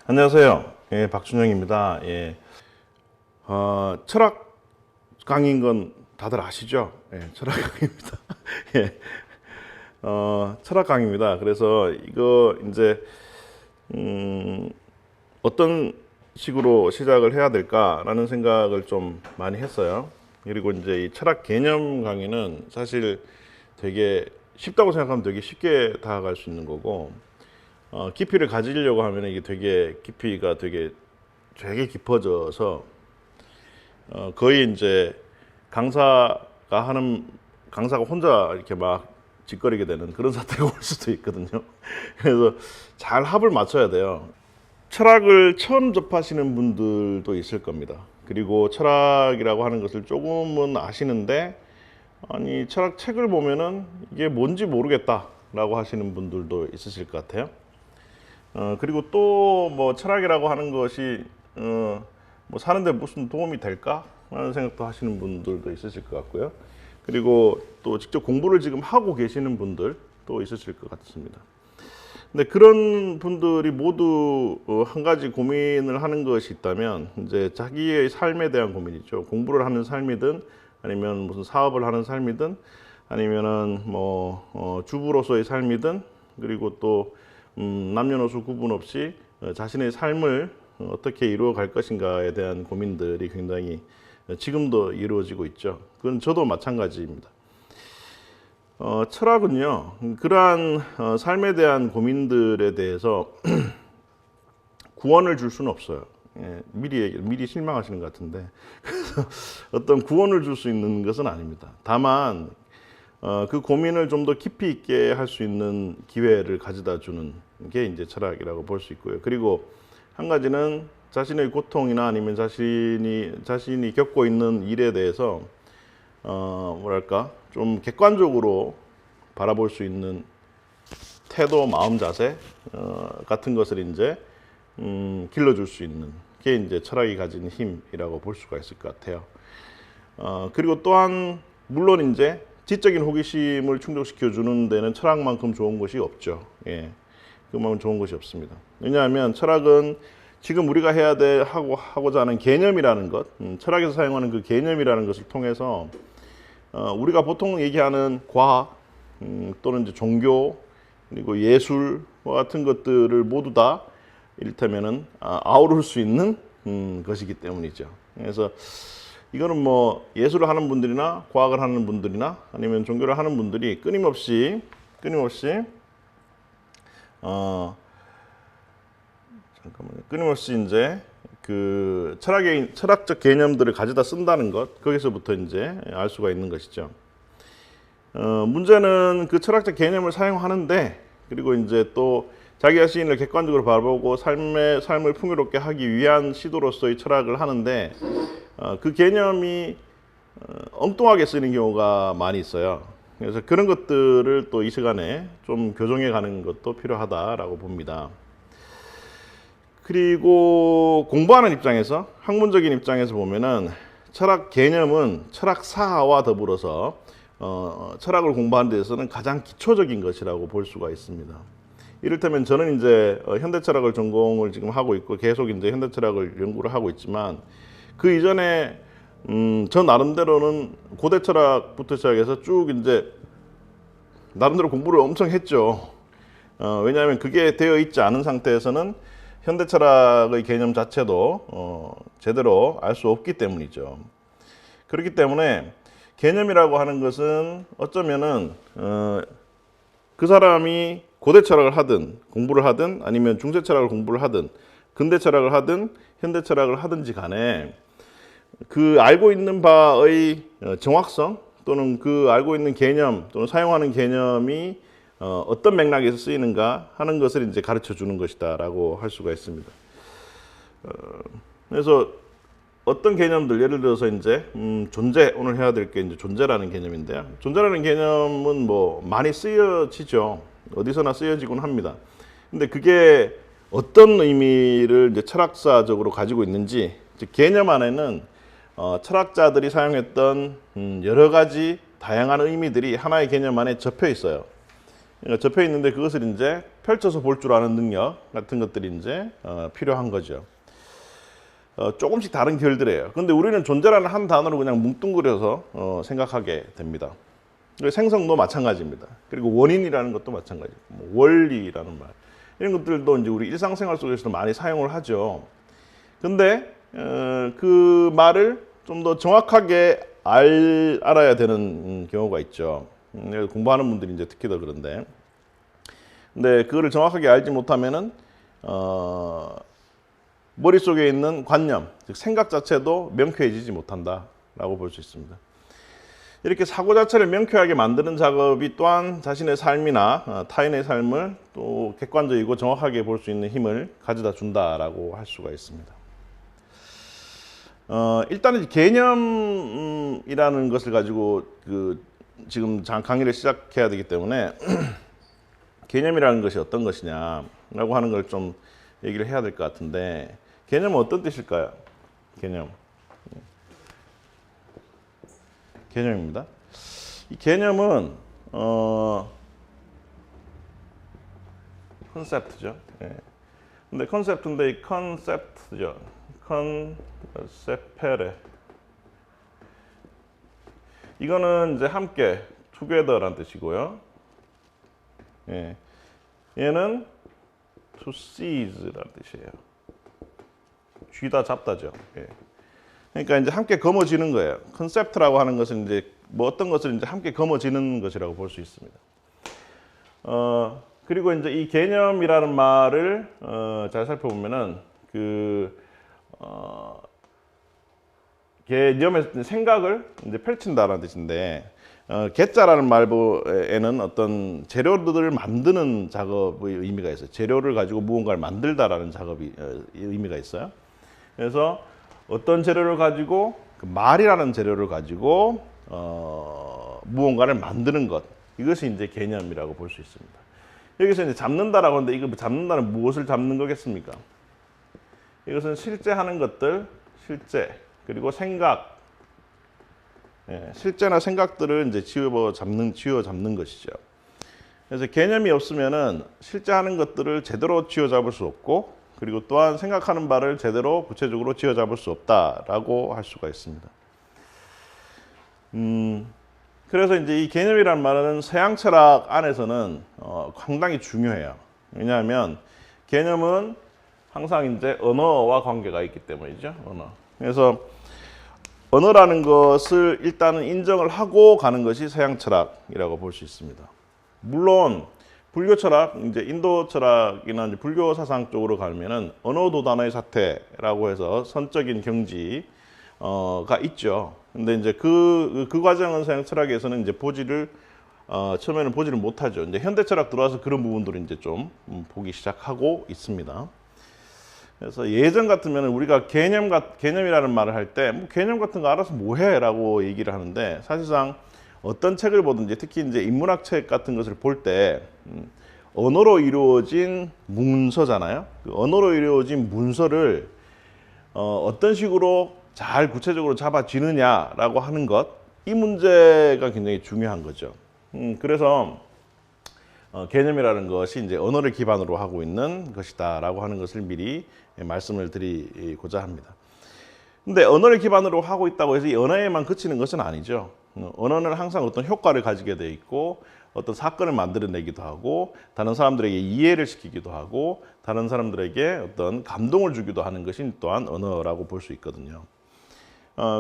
안녕하세요. 예, 박준영입니다. 예, 철학 강의인 건 다들 아시죠? 예, 철학 강의입니다. 예, 철학 강의입니다. 그래서 이거 이제 어떤 식으로 시작을 해야 될까라는 생각을 좀 많이 했어요. 그리고 이제 이 철학 개념 강의는 사실 되게 쉽다고 생각하면 되게 쉽게 다가갈 수 있는 거고, 깊이를 가지려고 하면 이게 되게 깊이가 되게 깊어져서 거의 이제 강사가 혼자 이렇게 막 짓거리게 되는 그런 사태가 올 수도 있거든요. 그래서 잘 합을 맞춰야 돼요. 철학을 처음 접하시는 분들도 있을 겁니다. 그리고 철학이라고 하는 것을 조금은 아시는데, 아니 철학 책을 보면은 이게 뭔지 모르겠다라고 하시는 분들도 있으실 것 같아요. 그리고 또 뭐 철학이라고 하는 것이 뭐 사는데 무슨 도움이 될까? 라는 생각도 하시는 분들도 있으실 것 같고요. 그리고 또 직접 공부를 지금 하고 계시는 분들도 있으실 것 같습니다. 근데 그런 분들이 모두 한 가지 고민을 하는 것이 있다면 이제 자기의 삶에 대한 고민이죠. 공부를 하는 삶이든 아니면 무슨 사업을 하는 삶이든 아니면은 뭐 주부로서의 삶이든, 그리고 또 남녀노소 구분 없이 자신의 삶을 어떻게 이루어 갈 것인가에 대한 고민들이 굉장히 지금도 이루어지고 있죠. 그건 저도 마찬가지입니다. 철학은요, 그러한 삶에 대한 고민들에 대해서 구원을 줄 수는 없어요. 예, 미리 실망하시는 것 같은데, 그래서 어떤 구원을 줄 수 있는 것은 아닙니다. 다만 그 고민을 좀 더 깊이 있게 할 수 있는 기회를 가져다 주는 게 이제 철학이라고 볼 수 있고요. 그리고 한 가지는 자신의 고통이나 아니면 자신이 겪고 있는 일에 대해서 뭐랄까 좀 객관적으로 바라볼 수 있는 태도, 마음 자세 같은 것을 이제 길러줄 수 있는 게 이제 철학이 가진 힘이라고 볼 수가 있을 것 같아요. 그리고 또한 물론 이제 지적인 호기심을 충족시켜 주는 데는 철학만큼 좋은 것이 없죠. 예, 그만큼 좋은 것이 없습니다. 왜냐하면 철학은 지금 우리가 하고자 하는 개념이라는 것, 철학에서 사용하는 그 개념이라는 것을 통해서 우리가 보통 얘기하는 과학 또는 이제 종교 그리고 예술과 같은 것들을 모두 다 이를테면은 아우를 수 있는 것이기 때문이죠. 그래서 이거는 뭐 예술을 하는 분들이나 과학을 하는 분들이나 아니면 종교를 하는 분들이 끊임없이 이제 그 철학적 개념들을 가져다 쓴다는 것, 거기서부터 이제 알 수가 있는 것이죠. 문제는 그 철학적 개념을 사용하는데, 그리고 이제 또 자기 자신을 객관적으로 바라보고 삶을 풍요롭게 하기 위한 시도로서의 철학을 하는데, 그 개념이 엉뚱하게 쓰이는 경우가 많이 있어요. 그래서 그런 것들을 또 이 시간에 좀 교정해 가는 것도 필요하다라고 봅니다. 그리고 공부하는 입장에서, 학문적인 입장에서 보면은 철학 개념은 철학사와 더불어서 철학을 공부하는 데 있어서는 가장 기초적인 것이라고 볼 수가 있습니다. 이를테면 저는 이제 현대철학을 전공을 지금 하고 있고 계속 이제 현대철학을 연구를 하고 있지만, 그 이전에 저 나름대로는 고대철학부터 시작해서 쭉 이제 나름대로 공부를 엄청 했죠. 왜냐하면 그게 되어 있지 않은 상태에서는 현대철학의 개념 자체도 제대로 알 수 없기 때문이죠. 그렇기 때문에 개념이라고 하는 것은 어쩌면은 그 사람이 고대철학을 하든 공부를 하든 아니면 중세철학을 공부를 하든 근대철학을 하든 현대철학을 하든지 간에 그 알고 있는 바의 정확성 또는 그 알고 있는 개념 또는 사용하는 개념이 어떤 맥락에서 쓰이는가 하는 것을 이제 가르쳐 주는 것이다라고 할 수가 있습니다. 그래서 어떤 개념들, 예를 들어서 이제 존재, 오늘 해야 될 게 이제 존재라는 개념인데요. 존재라는 개념은 뭐 많이 쓰여지죠. 어디서나 쓰여지곤 합니다. 근데 그게 어떤 의미를 이제 철학사적으로 가지고 있는지, 즉 개념 안에는 철학자들이 사용했던 여러 가지 다양한 의미들이 하나의 개념 안에 접혀 있어요. 그러니까 접해 있는데 그것을 이제 펼쳐서 볼 줄 아는 능력 같은 것들이 이제 필요한 거죠. 조금씩 다른 결들이에요. 근데 우리는 존재라는 한 단어로 그냥 뭉뚱그려서 생각하게 됩니다. 생성도 마찬가지입니다. 그리고 원인이라는 것도 마찬가지고, 뭐 원리라는 말 이런 것들도 이제 우리 일상생활 속에서도 많이 사용을 하죠. 근데 그 말을 좀 더 정확하게 알아야 되는 경우가 있죠. 공부하는 분들이 이제 특히 더 그런데, 근데 그거를 정확하게 알지 못하면은 머릿속에 있는 관념, 즉 생각 자체도 명쾌해지지 못한다라고 볼 수 있습니다. 이렇게 사고 자체를 명쾌하게 만드는 작업이 또한 자신의 삶이나 타인의 삶을 또 객관적이고 정확하게 볼 수 있는 힘을 가져다 준다라고 할 수가 있습니다. 일단은 개념이라는 것을 가지고 지금 강의를 시작해야 되기 때문에 개념이라는 것이 어떤 것이냐라고 하는 걸 좀 얘기를 해야 될 것 같은데, 개념은 어떤 뜻일까요? 개념입니다. 이 개념은 컨셉트죠. 예. 근데 컨셉트인데 이 컨셉트죠. 컨세페레. 이거는 이제 함께, together라는 뜻이고요. 예. 얘는 to seize라는 뜻이에요. 쥐다 잡다죠. 예. 그러니까 이제 함께 거머쥐는 거예요. 컨셉트라고 하는 것은 이제 뭐 어떤 것을 이제 함께 거머쥐는 것이라고 볼 수 있습니다. 그리고 이제 이 개념이라는 말을 잘 살펴보면은 개념의 생각을 이제 펼친다라는 뜻인데, 개자라는 말에는 어떤 재료들을 만드는 작업의 의미가 있어요. 재료를 가지고 무언가를 만들다라는 작업이 의미가 있어요. 그래서 어떤 재료를 가지고, 그 말이라는 재료를 가지고 무언가를 만드는 것, 이것이 이제 개념이라고 볼 수 있습니다. 여기서 이제 잡는다라고 하는데, 이거 잡는다는 무엇을 잡는 거겠습니까? 이것은 실제 하는 것들, 실제, 그리고 생각, 실제나 생각들을 이제 쥐어 잡는 것이죠. 그래서 개념이 없으면은 실제 하는 것들을 제대로 쥐어 잡을 수 없고, 그리고 또한 생각하는 바를 제대로 구체적으로 쥐어 잡을 수 없다라고 할 수가 있습니다. 그래서 이제 이 개념이란 말은 서양 철학 안에서는 상당히 중요해요. 왜냐하면 개념은 항상 이제 언어와 관계가 있기 때문이죠. 그래서 언어라는 것을 일단은 인정을 하고 가는 것이 서양 철학이라고 볼 수 있습니다. 물론 불교 철학, 이제 인도 철학이나 이제 불교 사상 쪽으로 가면은 언어도단의 사태라고 해서 선적인 경지가 있죠. 근데 이제 그 과정은 서양 철학에서는 이제 처음에는 보지를 못하죠. 이제 현대 철학 들어와서 그런 부분들을 이제 좀 보기 시작하고 있습니다. 그래서 예전 같으면 우리가 개념이라는 말을 할 때 뭐 개념 같은 거 알아서 뭐 해라고 얘기를 하는데, 사실상 어떤 책을 보든지 특히 이제 인문학 책 같은 것을 볼 때 언어로 이루어진 문서잖아요. 그 언어로 이루어진 문서를 어떤 식으로 잘 구체적으로 잡아지느냐라고 하는 것, 이 문제가 굉장히 중요한 거죠. 그래서 개념이라는 것이 이제 언어를 기반으로 하고 있는 것이다라고 하는 것을 미리 말씀을 드리고자 합니다. 근데 언어를 기반으로 하고 있다고 해서 이 언어에만 그치는 것은 아니죠. 언어는 항상 어떤 효과를 가지게 돼 있고, 어떤 사건을 만들어내기도 하고, 다른 사람들에게 이해를 시키기도 하고, 다른 사람들에게 어떤 감동을 주기도 하는 것이 또한 언어라고 볼 수 있거든요.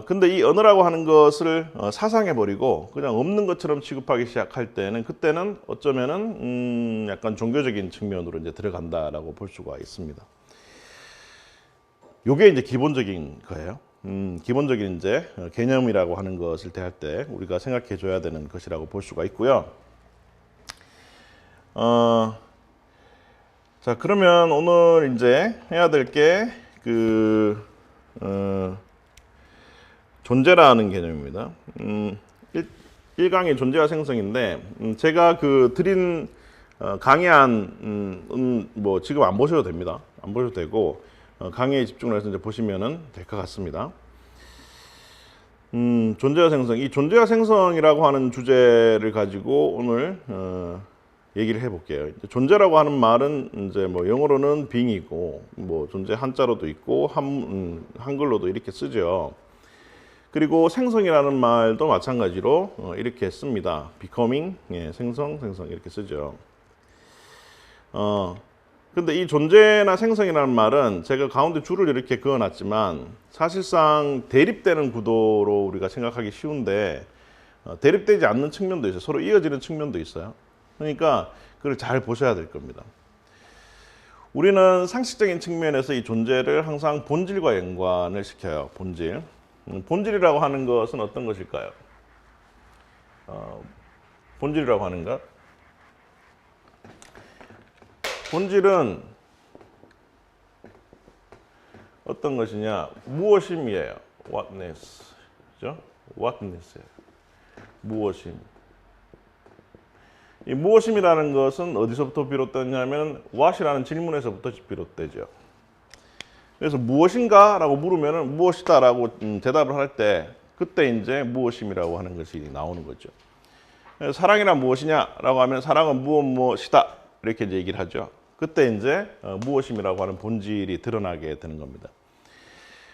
근데 이 언어라고 하는 것을 사상해버리고 그냥 없는 것처럼 취급하기 시작할 때는, 그때는 어쩌면은 약간 종교적인 측면으로 이제 들어간다라고 볼 수가 있습니다. 요게 이제 기본적인 거예요. 기본적인 이제 개념이라고 하는 것을 대할 때 우리가 생각해 줘야 되는 것이라고 볼 수가 있고요. 자, 그러면 오늘 이제 해야 될 게 존재라는 개념입니다. 1강의 존재와 생성인데, 제가 드린 강의안 뭐 지금 안 보셔도 됩니다. 안 보셔도 되고 강의에 집중을 해서 이제 보시면은 될 것 같습니다. 존재와 생성, 이 존재와 생성이라고 하는 주제를 가지고 오늘 얘기를 해볼게요. 존재라고 하는 말은 이제 뭐 영어로는 being이고 뭐 존재 한자로도 있고 한글로도 이렇게 쓰죠. 그리고 생성이라는 말도 마찬가지로 이렇게 씁니다. becoming, 예, 생성 이렇게 쓰죠. 근데 이 존재나 생성이라는 말은 제가 가운데 줄을 이렇게 그어놨지만 사실상 대립되는 구도로 우리가 생각하기 쉬운데 대립되지 않는 측면도 있어요. 서로 이어지는 측면도 있어요. 그러니까 그걸 잘 보셔야 될 겁니다. 우리는 상식적인 측면에서 이 존재를 항상 본질과 연관을 시켜요. 본질. 본질이라고 하는 것은 어떤 것일까요? 본질이라고 하는 것. 본질은 어떤 것이냐? 무엇임이에요. Whatness. 그죠? Whatness예요. 무엇임. 이 무엇임이라는 것은 어디서부터 비롯되냐면 what이라는 질문에서부터 비롯되죠. 그래서 무엇인가? 라고 물으면 무엇이다 라고 대답을 할 때 그때 이제 무엇임이라고 하는 것이 나오는 거죠. 사랑이란 무엇이냐? 라고 하면 사랑은 무엇이다 이렇게 이제 얘기를 하죠. 그때 이제 무엇임이라고 하는 본질이 드러나게 되는 겁니다.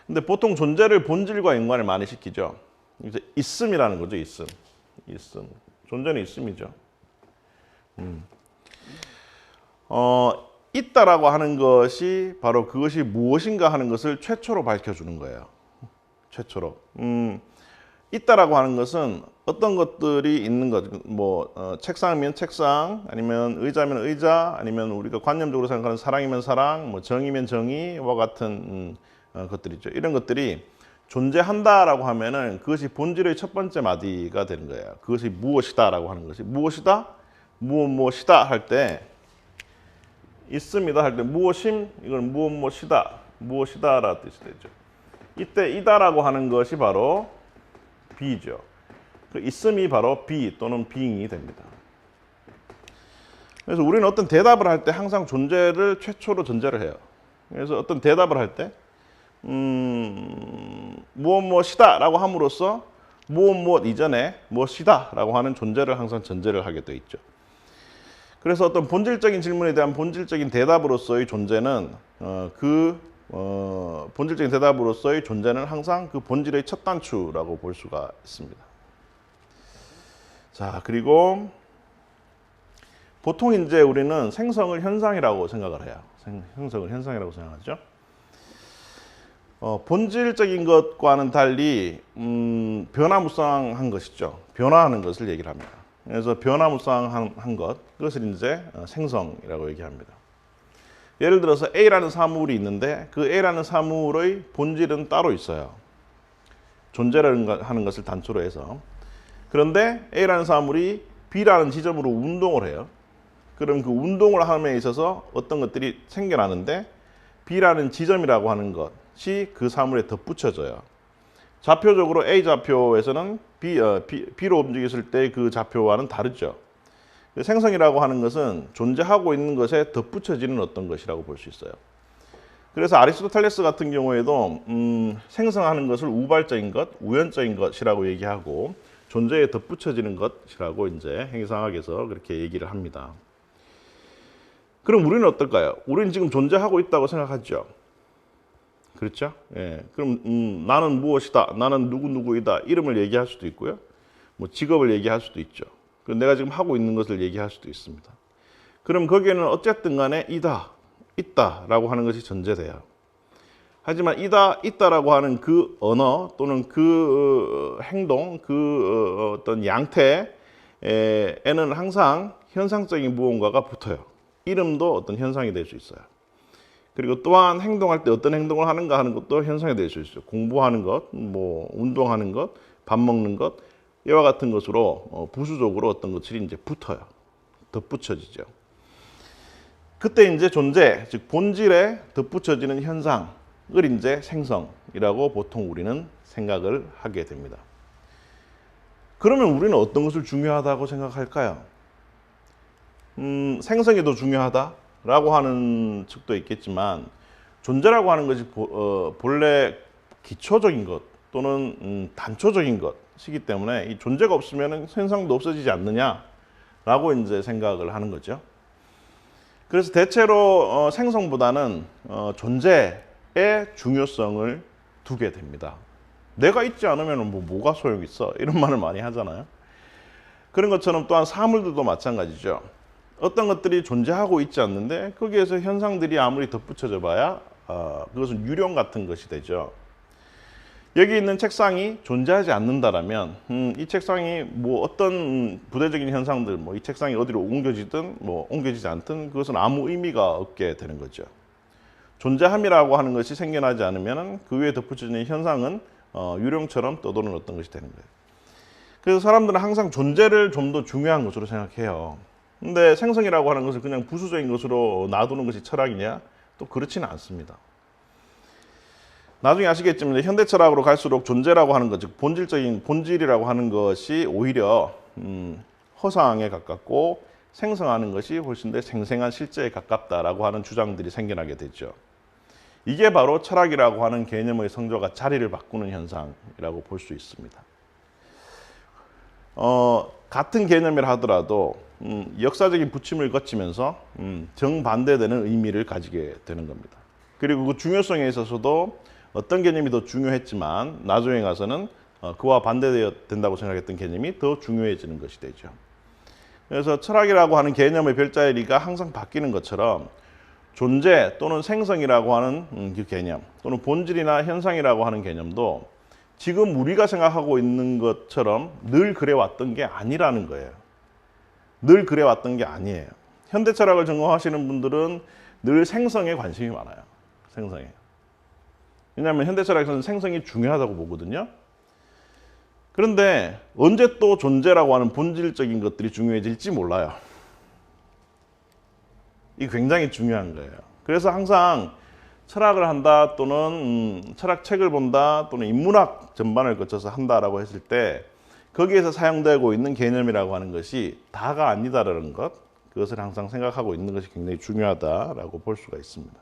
근데 보통 존재를 본질과 연관을 많이 시키죠. 이제 있음이라는 거죠. 있음. 존재는 있음이죠. 있다라고 하는 것이 바로 그것이 무엇인가 하는 것을 최초로 밝혀주는 거예요. 최초로. 있다라고 하는 것은 어떤 것들이 있는 것, 뭐 책상이면 책상, 아니면 의자면 의자, 아니면 우리가 관념적으로 생각하는 사랑이면 사랑, 뭐 정의면 정의와 같은 것들이죠. 이런 것들이 존재한다라고 하면은 그것이 본질의 첫 번째 마디가 되는 거예요. 그것이 무엇이다라고 하는 것이 무엇이다, 무엇이다 할 때. 있습니다 할 때 무엇임 이건 무엇이다라는 뜻이 되죠. 이때 이다라고 하는 것이 바로 be죠. 그 있음이 바로 be 또는 being이 됩니다. 그래서 우리는 어떤 대답을 할 때 항상 존재를 최초로 전제를 해요. 그래서 어떤 대답을 할 때 무엇이다라고 함으로써 무엇 이전에 무엇이다라고 하는 존재를 항상 전제를 하게 되어 있죠. 그래서 어떤 본질적인 질문에 대한 본질적인 대답으로서의 존재는 본질적인 대답으로서의 존재는 항상 그 본질의 첫 단추라고 볼 수가 있습니다. 자, 그리고 보통 이제 우리는 생성을 현상이라고 생각을 해요. 생성을 현상이라고 생각하죠. 본질적인 것과는 달리 변화무쌍한 것이죠. 변화하는 것을 얘기를 합니다. 그래서 변화무쌍한 것, 그것을 이제 생성이라고 얘기합니다. 예를 들어서 A라는 사물이 있는데 그 A라는 사물의 본질은 따로 있어요. 존재라는 하는 것을 단초로 해서. 그런데 A라는 사물이 B라는 지점으로 운동을 해요. 그럼 그 운동을 함에 있어서 어떤 것들이 생겨나는데 B라는 지점이라고 하는 것이 그 사물에 덧붙여져요. 좌표적으로 A 좌표에서는 B로 움직였을 때 그 좌표와는 다르죠. 생성이라고 하는 것은 존재하고 있는 것에 덧붙여지는 어떤 것이라고 볼 수 있어요. 그래서 아리스토텔레스 같은 경우에도 생성하는 것을 우발적인 것, 우연적인 것이라고 얘기하고 존재에 덧붙여지는 것이라고 이제 행위상학에서 그렇게 얘기를 합니다. 그럼 우리는 어떨까요? 우리는 지금 존재하고 있다고 생각하죠. 그렇죠? 예. 그럼 나는 무엇이다, 나는 누구누구이다 이름을 얘기할 수도 있고요. 뭐 직업을 얘기할 수도 있죠. 그럼 내가 지금 하고 있는 것을 얘기할 수도 있습니다. 그럼 거기에는 어쨌든 간에 있다라고 하는 것이 전제돼요. 하지만 있다라고 하는 그 언어 또는 그 행동, 그 어떤 양태에는 항상 현상적인 무언가가 붙어요. 이름도 어떤 현상이 될 수 있어요. 그리고 또한 행동할 때 어떤 행동을 하는가 하는 것도 현상이 될 수 있어요. 공부하는 것, 뭐 운동하는 것, 밥 먹는 것, 이와 같은 것으로 부수적으로 어떤 것들이 이제 붙어요. 덧붙여지죠. 그때 이제 존재, 즉 본질에 덧붙여지는 현상을 이제 생성이라고 보통 우리는 생각을 하게 됩니다. 그러면 우리는 어떤 것을 중요하다고 생각할까요? 생성이 더 중요하다라고 하는 측도 있겠지만 존재라고 하는 것이 본래 기초적인 것 또는 단초적인 것이기 때문에 이 존재가 없으면 생성도 없어지지 않느냐 라고 이제 생각을 하는 거죠. 그래서 대체로 생성보다는 존재의 중요성을 두게 됩니다. 내가 있지 않으면 뭐가 소용 있어? 이런 말을 많이 하잖아요. 그런 것처럼 또한 사물들도 마찬가지죠. 어떤 것들이 존재하고 있지 않는데 거기에서 현상들이 아무리 덧붙여져 봐야 그것은 유령 같은 것이 되죠. 여기 있는 책상이 존재하지 않는다라면 이 책상이 뭐 어떤 부대적인 현상들, 뭐 이 책상이 어디로 옮겨지든 뭐 옮겨지지 않든 그것은 아무 의미가 없게 되는 거죠. 존재함이라고 하는 것이 생겨나지 않으면 그 위에 덧붙여진 현상은 유령처럼 떠도는 어떤 것이 되는 거예요. 그래서 사람들은 항상 존재를 좀 더 중요한 것으로 생각해요. 근데 생성이라고 하는 것을 그냥 부수적인 것으로 놔두는 것이 철학이냐? 또 그렇지는 않습니다. 나중에 아시겠지만 현대 철학으로 갈수록 존재라고 하는 것, 즉 본질적인 본질이라고 하는 것이 오히려 허상에 가깝고 생성하는 것이 훨씬 더 생생한 실제에 가깝다라고 하는 주장들이 생겨나게 되죠. 이게 바로 철학이라고 하는 개념의 성조가 자리를 바꾸는 현상이라고 볼 수 있습니다. 같은 개념이라 하더라도 역사적인 부침을 거치면서 정반대되는 의미를 가지게 되는 겁니다. 그리고 그 중요성에 있어서도 어떤 개념이 더 중요했지만 나중에 가서는 그와 반대된다고 생각했던 개념이 더 중요해지는 것이 되죠. 그래서 철학이라고 하는 개념의 별자리가 항상 바뀌는 것처럼 존재 또는 생성이라고 하는 그 개념 또는 본질이나 현상이라고 하는 개념도 지금 우리가 생각하고 있는 것처럼 늘 그래왔던 게 아니라는 거예요. 늘 그래왔던 게 아니에요. 현대 철학을 전공하시는 분들은 늘 생성에 관심이 많아요. 생성에. 왜냐하면 현대 철학에서는 생성이 중요하다고 보거든요. 그런데 언제 또 존재라고 하는 본질적인 것들이 중요해질지 몰라요. 이게 굉장히 중요한 거예요. 그래서 항상 철학을 한다 또는 철학책을 본다 또는 인문학 전반을 거쳐서 한다라고 했을 때 거기에서 사용되고 있는 개념이라고 하는 것이 다가 아니다라는 것, 그것을 항상 생각하고 있는 것이 굉장히 중요하다라고 볼 수가 있습니다.